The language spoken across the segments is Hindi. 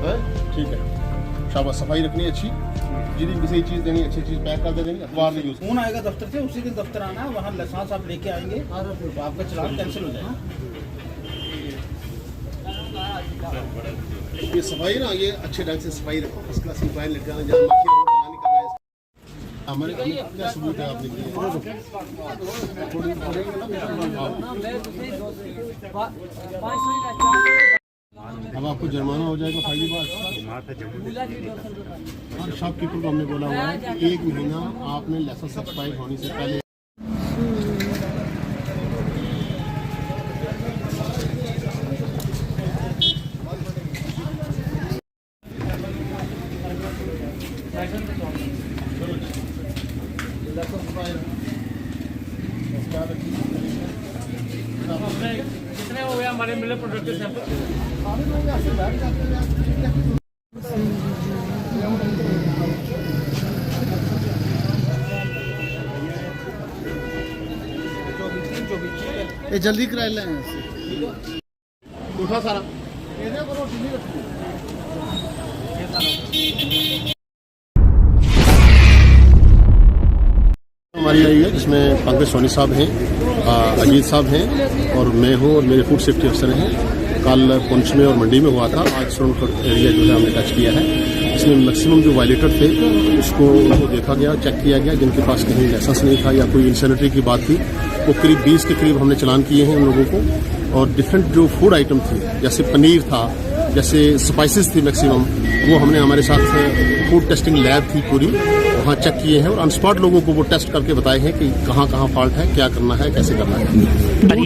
ठीक है, शाबाश। सफाई रखनी अच्छी, जितनी किसी चीज देनी अच्छी चीज पैक कर देंगे, अखबार नहीं यूज। फोन आएगा दफ्तर से, उसी दिन दफ्तर आना है, वहाँ लाइसेंस आप लेके आएंगे तो आपका चलान कैंसिल हो जाएगा। ये सफाई ना, ये अच्छे ढंग से सफाई रखो, फर्स्ट क्लास मोबाइल लटकाना, जहाँ मक्खी हो बाहर निकलना है। हमारे क्या सबूत है आपने दिए? अब आपको जुर्माना हो जाएगा, फाइल बात। और शॉपकीपर को हमने बोला हुआ है कि 1 महीना आपने लाइसेंस एक्सपायर होने से पहले कितने हो गए हमारे मिले प्रोडक्ट के सैंपल? ये जल्दी करा लें, उठा सारा। हमारी आई है जिसमें पंकज सोनी साहब हैं, अजीत साहब हैं और मैं हूँ और मेरे फूड सेफ्टी अफसर हैं। कल पुंछ में और मंडी में हुआ था, आज सोनकोट एरिया जो है हमने टच किया है। इसमें मैक्सिमम जो वायलेटर थे उनको देखा गया, चेक किया गया, जिनके पास कहीं लाइसेंस नहीं था या कोई इंसैनिटी की बात थी, वो करीब 20 के करीब हमने चालान किए हैं उन लोगों को। और डिफरेंट जो फूड आइटम थे, जैसे पनीर था, जैसे स्पाइसेस थी मैक्सिमम, वो हमने हमारे साथ फूड टेस्टिंग लैब थी पूरी, वहाँ चेक किए हैं और ऑन स्पॉट लोगों को वो टेस्ट करके बताए हैं कि कहाँ कहाँ फॉल्ट है, क्या करना है, कैसे करना है,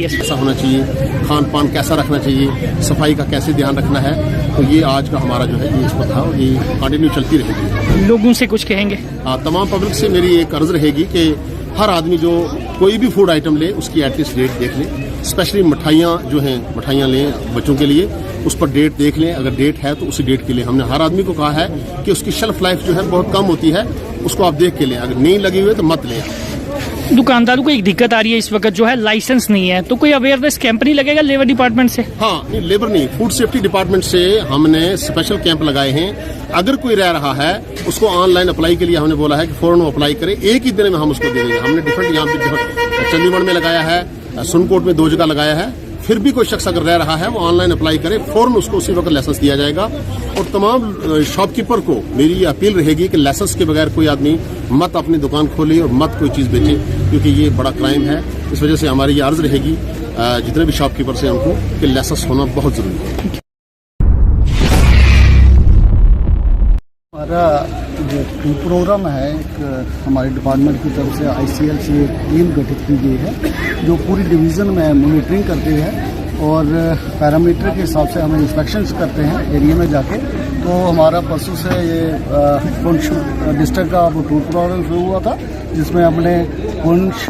कैसा होना चाहिए, खान पान कैसा रखना चाहिए, सफाई का कैसे ध्यान रखना है। तो ये आज का हमारा जो है ये इस पर था और ये कंटिन्यू चलती रहेगी। लोगों से कुछ कहेंगे? तमाम पब्लिक से मेरी एक अर्ज रहेगी कि हर आदमी जो कोई भी फूड आइटम ले उसकी एटलीस्ट डेट देख ले। स्पेशली मिठाइयाँ जो हैं, मिठाइयाँ लें बच्चों के लिए, उस पर डेट देख लें, अगर डेट है तो उसी डेट के लिए। हमने हर आदमी को कहा है कि उसकी शेल्फ लाइफ जो है बहुत कम होती है, उसको आप देख के लें, अगर नहीं लगी हुई है तो मत लें। दुकानदारों को एक दिक्कत आ रही है इस वक्त जो है, लाइसेंस नहीं है, तो कोई अवेयरनेस कैंप नहीं लगेगा लेबर डिपार्टमेंट से? हाँ, नहीं लेबर नहीं, फूड सेफ्टी डिपार्टमेंट से हमने स्पेशल कैंप लगाए हैं। अगर कोई रह रहा है उसको ऑनलाइन अप्लाई के लिए हमने बोला है कि फौरन अप्लाई करें, एक ही दिन में हम उसको दे देंगे। हमने डिफरेंट यहाँ पे चंडीगढ़ में लगाया है, सुनकोट में 2 जगह लगाया है। फिर भी कोई शख्स अगर रह रहा है वो ऑनलाइन अप्लाई करे, फौरन उसको उसी वक्त लाइसेंस दिया जाएगा। और तमाम शॉपकीपर को मेरी ये अपील रहेगी कि लाइसेंस के बगैर कोई आदमी मत अपनी दुकान खोले और मत कोई चीज़ बेचे, क्योंकि ये बड़ा क्राइम है। इस वजह से हमारी ये अर्ज रहेगी जितने भी शॉपकीपर हैं उनको कि लाइसेंस होना बहुत जरूरी है। हमारा जो प्रोग्राम है, एक हमारे डिपार्टमेंट की तरफ से ICL से एक टीम गठित की गई है जो पूरी डिवीज़न में मॉनिटरिंग करती है और पैरामीटर के हिसाब से हम इंस्पेक्शंस करते हैं एरिया में जाके। तो हमारा परसों से ये पुंछ डिस्ट्रिक्ट का टूर प्रोग्राम शुरू हुआ था, जिसमें हमने पुंछ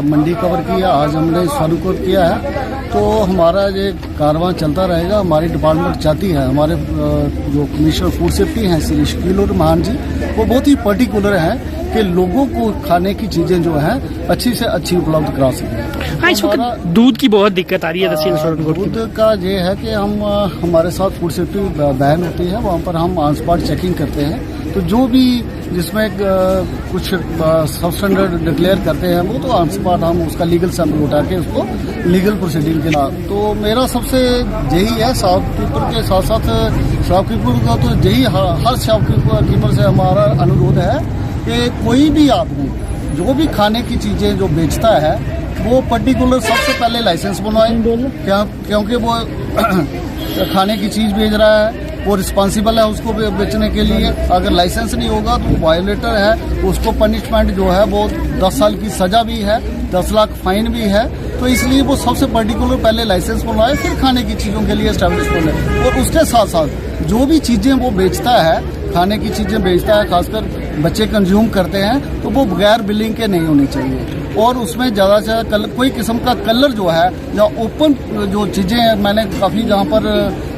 मंडी कवर किया, आज हमने स्वारूकोट किया है। तो हमारा ये कारवां चलता रहेगा। हमारी डिपार्टमेंट चाहती है, हमारे जो कमिश्नर फूड सेफ्टी हैं श्री शकील उर रहमान जी, वो बहुत ही पर्टिकुलर हैं कि लोगों को खाने की चीज़ें जो हैं अच्छी से अच्छी उपलब्ध करा सकें। हाँ, इस वक्त दूध की बहुत दिक्कत आ रही है तहसील सोनकोट। दूध का ये है कि हम हमारे साथ फूड सेफ्टी वैन होती है, वहाँ पर हम ऑन स्पॉट चेकिंग करते हैं। तो जो भी जिसमें कुछ सब स्टैंडर्ड डिक्लेयर करते हैं वो तो ऑन स्पॉट हम उसका लीगल सैंपल उठा के उसको लीगल प्रोसीडिंग के लिए। तो मेरा सबसे यही है, शॉपकीपर के साथ साथ शॉपकीपर का तो यही हर शॉपकीपर से हमारा अनुरोध है कि कोई भी आदमी जो भी खाने की चीज़ें जो बेचता है वो पर्टिकुलर सबसे पहले लाइसेंस बनवाए, क्योंकि वो खाने की चीज़ बेच रहा है, वो रिस्पॉन्सिबल है उसको बेचने के लिए। अगर लाइसेंस नहीं होगा तो वायोलेटर है, उसको पनिशमेंट जो है वो 10 साल की सज़ा भी है, 10 लाख फाइन भी है। तो इसलिए वो सबसे पर्टिकुलर पहले लाइसेंस बनवाए, फिर खाने की चीज़ों के लिए एस्टेब्लिशमेंट है। और उसके साथ साथ जो भी चीज़ें वो बेचता है, खाने की चीज़ें बेचता है, खासकर बच्चे कंज्यूम करते हैं, तो वो बगैर बिलिंग के नहीं होनी चाहिए। और उसमें ज़्यादा से ज़्यादा कोई किस्म का कलर जो है या ओपन जो चीज़ें हैं, मैंने काफ़ी जहाँ पर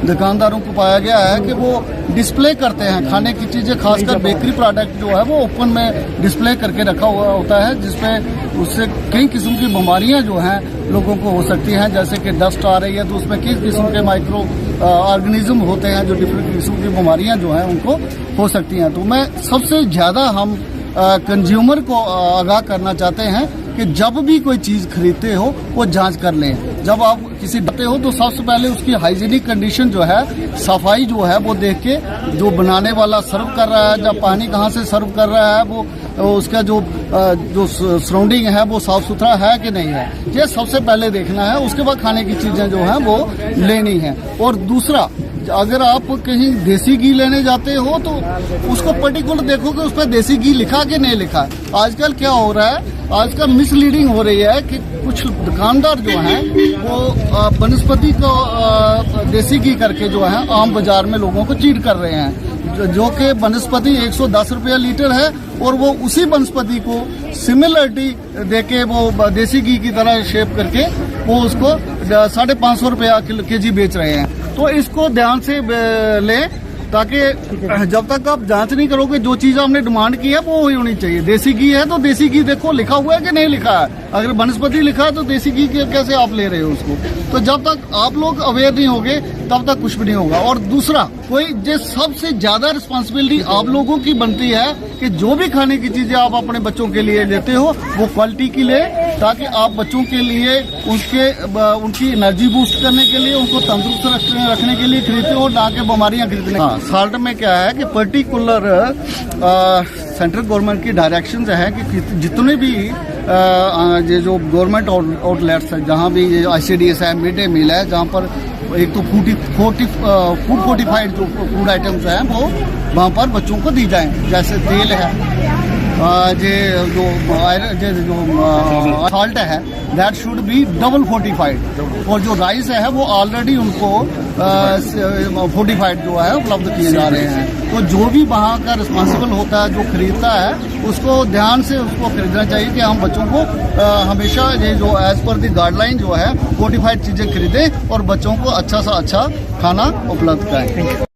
दुकानदारों को पाया गया है कि वो डिस्प्ले करते हैं खाने की चीज़ें, खासकर बेकरी प्रोडक्ट जो है वो ओपन में डिस्प्ले करके रखा हुआ होता है, जिसमें उससे कई किस्म की बीमारियां जो हैं लोगों को हो सकती हैं। जैसे कि डस्ट आ रही है तो उसमें किस किस्म के माइक्रो ऑर्गेनिज्म होते हैं जो डिफरेंट किस्म की बीमारियां जो हैं उनको हो सकती हैं। तो मैं सबसे ज़्यादा हम कंज्यूमर को आगाह करना चाहते हैं कि जब भी कोई चीज़ खरीदते हो वो जांच कर लें। जब आप किसी डरते हो तो सबसे पहले उसकी हाइजीनिक कंडीशन जो है, सफाई जो है वो देख के, जो बनाने वाला सर्व कर रहा है, जब पानी कहाँ से सर्व कर रहा है, वो उसका जो सराउंडिंग है वो साफ सुथरा है कि नहीं है, ये सबसे पहले देखना है। उसके बाद खाने की चीज़ें जो हैं वो लेनी है। और दूसरा, अगर आप कहीं देसी घी लेने जाते हो तो उसको पर्टिकुलर देखो कि उस पर देसी घी लिखा कि नहीं लिखा है। आजकल क्या हो रहा है, आजकल मिसलीडिंग हो रही है कि कुछ दुकानदार जो हैं वो वनस्पति को देसी घी करके जो है आम बाजार में लोगों को चीट कर रहे हैं, जो कि वनस्पति 110 रुपया लीटर है और वो उसी वनस्पति को सिमिलरिटी देके वो देसी घी की तरह शेप करके वो उसको 550 रुपया केजी बेच रहे हैं। तो इसको ध्यान से लें, ताकि जब तक आप जांच नहीं करोगे, जो चीज़ आपने डिमांड की है वो ही होनी चाहिए। देसी घी है तो देसी घी देखो लिखा हुआ है कि नहीं लिखा है। अगर वनस्पति लिखा है तो देसी घी कैसे आप ले रहे हो उसको। तो जब तक आप लोग अवेयर नहीं होंगे तब तक कुछ भी नहीं होगा। और दूसरा, कोई जो सबसे ज्यादा रिस्पॉन्सिबिलिटी आप लोगों की बनती है कि जो भी खाने की चीजें आप अपने बच्चों के लिए लेते हो वो क्वालिटी की ले, ताकि आप बच्चों के लिए उनकी एनर्जी बूस्ट करने के लिए, उनको तंदुरुस्त रखने के लिए खरीदते हो, ना कि बीमारियां खरीदने। हाँ, साल्ट में क्या है कि पर्टिकुलर सेंट्रल गवर्नमेंट की डायरेक्शंस है कि जितने भी ये जो गवर्नमेंट आउटलेट्स है, जहाँ भी ये ICDS है, मिड डे मील है, जहाँ पर एक तो फूड फोर्टिफाइड जो फूड आइटम्स हैं वो वहाँ पर बच्चों को दी जाएं। जैसे तेल है, ये जो सॉल्ट है, that should be double fortified. और जो राइस है वो ऑलरेडी उनको फोर्टिफाइड जो है उपलब्ध किए जा रहे हैं। तो जो भी वहाँ का रिस्पॉन्सिबल होता है, जो खरीदता है, उसको ध्यान से उसको खरीदना चाहिए कि हम बच्चों को हमेशा ये जो एज पर द गाइडलाइन जो है फोर्टिफाइड चीज़ें खरीदें और बच्चों को अच्छा सा अच्छा खाना उपलब्ध कराएं।